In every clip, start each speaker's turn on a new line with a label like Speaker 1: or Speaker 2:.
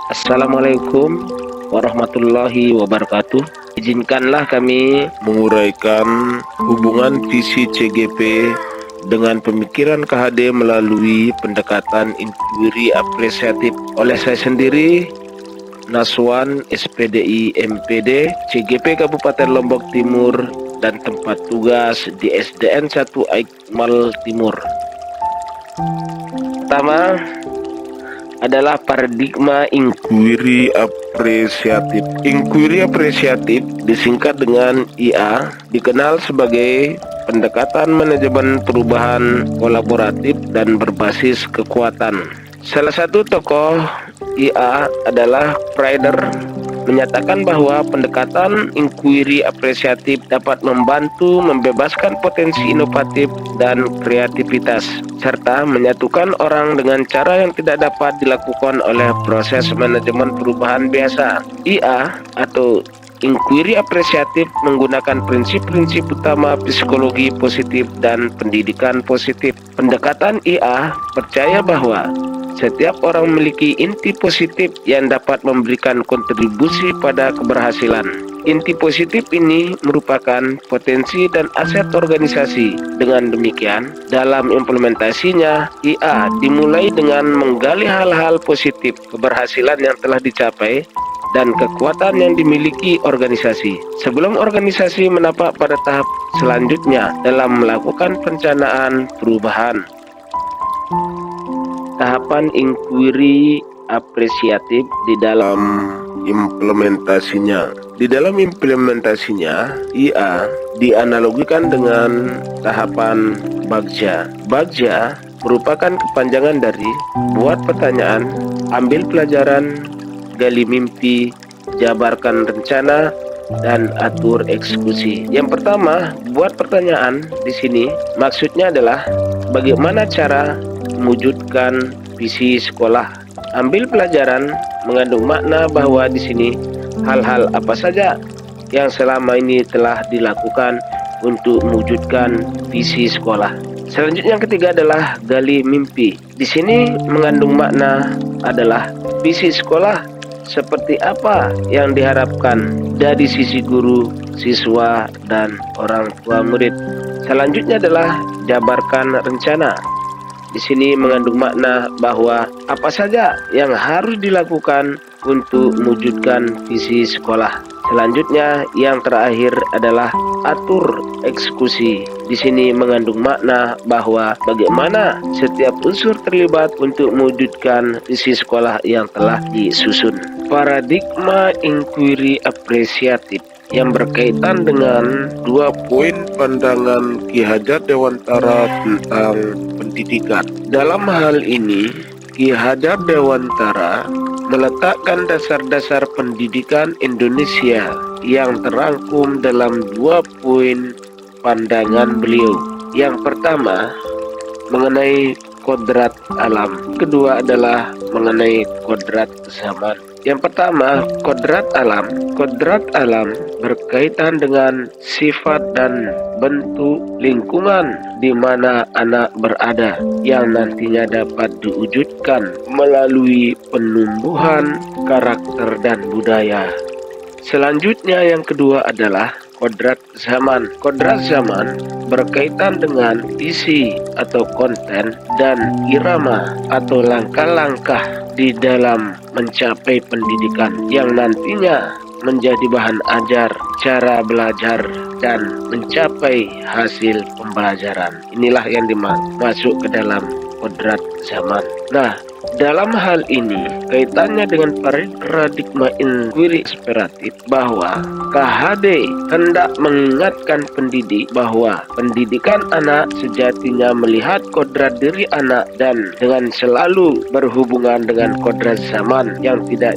Speaker 1: Assalamualaikum warahmatullahi wabarakatuh. Izinkanlah kami
Speaker 2: menguraikan hubungan visi CGP dengan pemikiran KHD melalui pendekatan inquiry apresiatif oleh saya sendiri, Naswan SPDI MPD CGP Kabupaten Lombok Timur dan tempat tugas di SDN 1 Aikmal Timur. Pertama adalah paradigma inquiry apresiatif. Inquiry apresiatif disingkat dengan IA, dikenal sebagai pendekatan manajemen perubahan kolaboratif dan berbasis kekuatan. Salah satu tokoh IA adalah Frieder, menyatakan bahwa pendekatan inquiry apresiatif dapat membantu membebaskan potensi inovatif dan kreativitas, serta menyatukan orang dengan cara yang tidak dapat dilakukan oleh proses manajemen perubahan biasa. IA atau inquiry apresiatif menggunakan prinsip-prinsip utama psikologi positif dan pendidikan positif. Pendekatan IA percaya bahwa setiap orang memiliki inti positif yang dapat memberikan kontribusi pada keberhasilan. Inti positif ini merupakan potensi dan aset organisasi. Dengan demikian, dalam implementasinya, IA dimulai dengan menggali hal-hal positif, keberhasilan yang telah dicapai, dan kekuatan yang dimiliki organisasi. Sebelum organisasi menapak pada tahap selanjutnya dalam melakukan perencanaan perubahan. Tahapan inquiry apresiatif di dalam implementasinya. Di dalam implementasinya, IA dianalogikan dengan tahapan bagja. Bagja merupakan kepanjangan dari buat pertanyaan, ambil pelajaran, gali mimpi, jabarkan rencana, dan atur eksekusi. Yang pertama, buat pertanyaan di sini maksudnya adalah bagaimana cara mewujudkan visi sekolah. Ambil pelajaran mengandung makna bahwa di sini hal-hal apa saja yang selama ini telah dilakukan untuk mewujudkan visi sekolah. Selanjutnya yang ketiga adalah gali mimpi. Di sini mengandung makna adalah visi sekolah seperti apa yang diharapkan dari sisi guru, siswa, dan orang tua murid. Selanjutnya adalah jabarkan rencana. Di sini mengandung makna bahwa apa saja yang harus dilakukan untuk mewujudkan visi sekolah. Selanjutnya yang terakhir adalah atur eksekusi. Di sini mengandung makna bahwa bagaimana setiap unsur terlibat untuk mewujudkan visi sekolah yang telah disusun. Paradigma inquiry apresiatif yang berkaitan dengan 2 poin pandangan Ki Hajar Dewantara tentang pendidikan. Dalam hal ini, Ki Hajar Dewantara meletakkan dasar-dasar pendidikan Indonesia yang terangkum dalam 2 poin pandangan beliau. Yang pertama, mengenai kodrat alam. Kedua adalah mengenai kodrat zaman. Yang pertama, kodrat alam. Kodrat alam berkaitan dengan sifat dan bentuk lingkungan di mana anak berada yang nantinya dapat diwujudkan melalui penumbuhan karakter dan budaya. Selanjutnya yang kedua adalah kodrat zaman. Kodrat zaman berkaitan dengan isi atau konten dan irama atau langkah-langkah di dalam mencapai pendidikan yang nantinya menjadi bahan ajar, cara belajar, dan mencapai hasil pembelajaran. Inilah yang dimasuk ke dalam kodrat zaman. Nah, dalam hal ini kaitannya dengan paradigma inquiry apresiatif bahwa KHD hendak mengingatkan pendidik bahwa pendidikan anak sejatinya melihat kodrat diri anak dan dengan selalu berhubungan dengan kodrat zaman yang tidak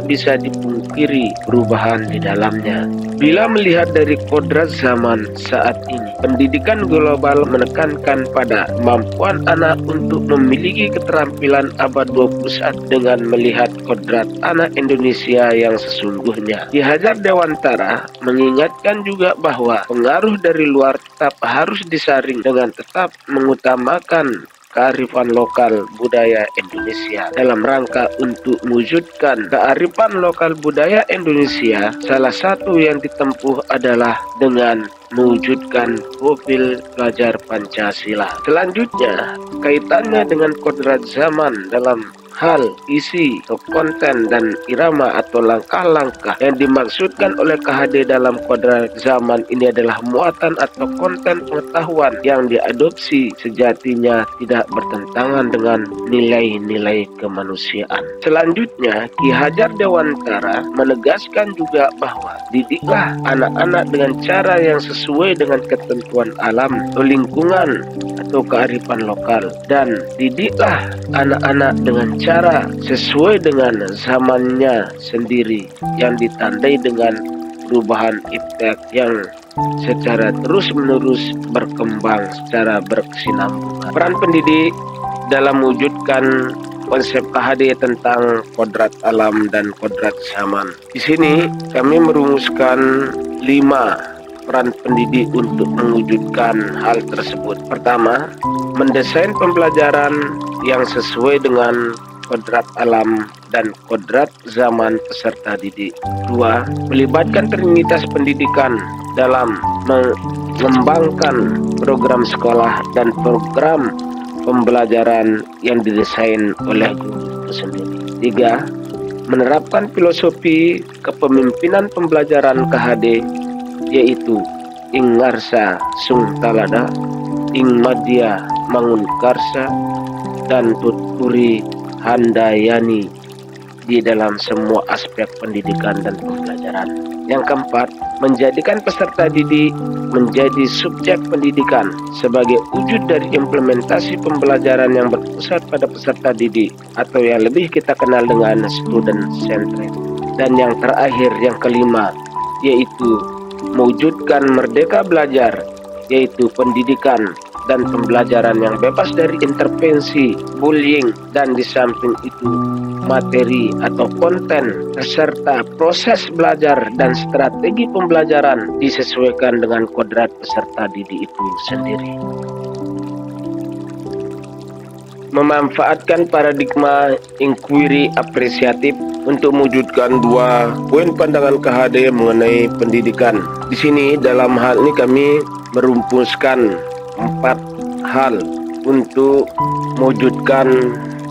Speaker 2: bisa dipungkiri perubahan di dalamnya. Bila melihat dari kodrat zaman saat ini, pendidikan global menekankan pada kemampuan anak untuk memiliki
Speaker 1: keterampilan abad 21 dengan melihat kodrat anak Indonesia yang sesungguhnya. Ki Hajar Dewantara mengingatkan juga bahwa pengaruh dari luar tetap harus disaring dengan tetap mengutamakan kearifan lokal budaya Indonesia. Dalam rangka untuk mewujudkan kearifan lokal budaya Indonesia, salah satu yang ditempuh adalah dengan mewujudkan profil pelajar Pancasila. Selanjutnya, kaitannya dengan kodrat zaman dalam hal, isi, atau konten, dan irama atau langkah-langkah yang dimaksudkan oleh KHD dalam kodrat zaman ini adalah muatan atau konten pengetahuan yang diadopsi sejatinya tidak bertentangan dengan nilai-nilai kemanusiaan. Selanjutnya, Ki Hajar Dewantara menegaskan juga bahwa didiklah anak-anak dengan cara yang sesuai dengan ketentuan alam atau lingkungan atau kearifan lokal, dan didiklah anak-anak dengan cara sesuai dengan zamannya sendiri yang ditandai dengan perubahan iptek yang secara terus-menerus berkembang secara berkesinambungan. Peran pendidik dalam mewujudkan konsep KHD tentang kodrat alam dan kodrat zaman. Di sini kami merumuskan 5 peran pendidik untuk mewujudkan hal tersebut. Pertama, mendesain pembelajaran yang sesuai dengan kodrat alam dan kodrat zaman peserta didik. 2. Melibatkan trinitas pendidikan dalam mengembangkan program sekolah dan program pembelajaran yang didesain oleh guru itu sendiri. 3. Menerapkan filosofi kepemimpinan pembelajaran KHD, yaitu ing ngarsa sung talada, ing madya mangun karsa, dan tuturi handayani di dalam semua aspek pendidikan dan pembelajaran. Yang keempat, menjadikan peserta didik menjadi subjek pendidikan sebagai wujud dari implementasi pembelajaran yang berpusat pada peserta didik atau yang lebih kita kenal dengan student centered. Dan yang terakhir, yang kelima, yaitu mewujudkan merdeka belajar, yaitu pendidikan dan pembelajaran yang bebas dari intervensi, bullying, dan di samping itu materi atau konten serta proses belajar dan strategi pembelajaran disesuaikan dengan kodrat peserta didik itu sendiri. Memanfaatkan paradigma inquiry apresiatif untuk mewujudkan 2 poin pandangan KHD mengenai pendidikan. Di sini dalam hal ini kami merumuskan 4 hal untuk mewujudkan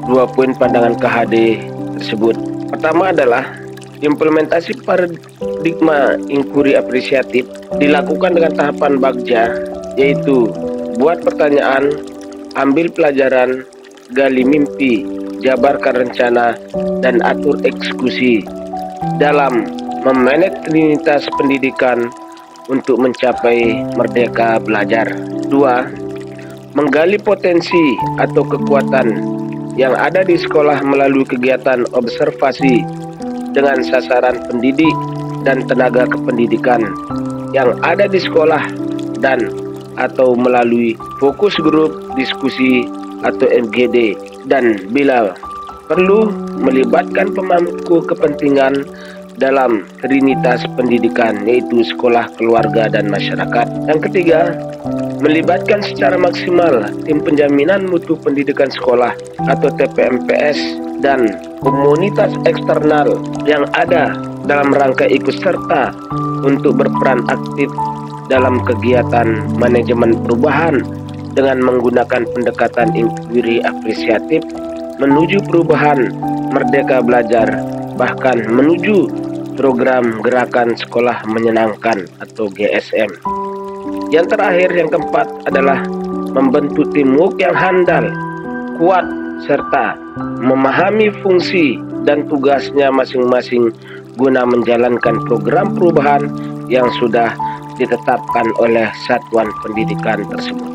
Speaker 1: 2 poin pandangan KHD tersebut. Pertama adalah implementasi paradigma inquiry apresiatif dilakukan dengan tahapan bagja, yaitu buat pertanyaan, ambil pelajaran, gali mimpi, jabarkan rencana, dan atur eksekusi dalam memanage trinitas pendidikan untuk mencapai merdeka belajar. 2. Menggali potensi atau kekuatan yang ada di sekolah melalui kegiatan observasi dengan sasaran pendidik dan tenaga kependidikan yang ada di sekolah dan atau melalui fokus grup diskusi atau MGD, dan bila perlu melibatkan pemangku kepentingan dalam trinitas pendidikan, yaitu sekolah, keluarga, dan masyarakat. Yang ketiga, melibatkan secara maksimal tim penjaminan mutu pendidikan sekolah atau TPMPS dan komunitas eksternal yang ada dalam rangka ikut serta untuk berperan aktif dalam kegiatan manajemen perubahan dengan menggunakan pendekatan inquiry apresiatif menuju perubahan merdeka belajar, bahkan menuju program gerakan sekolah menyenangkan atau GSM. Yang terakhir, yang keempat adalah membentuk teamwork yang handal, kuat, serta memahami fungsi dan tugasnya masing-masing guna menjalankan program perubahan yang sudah ditetapkan oleh satuan pendidikan tersebut.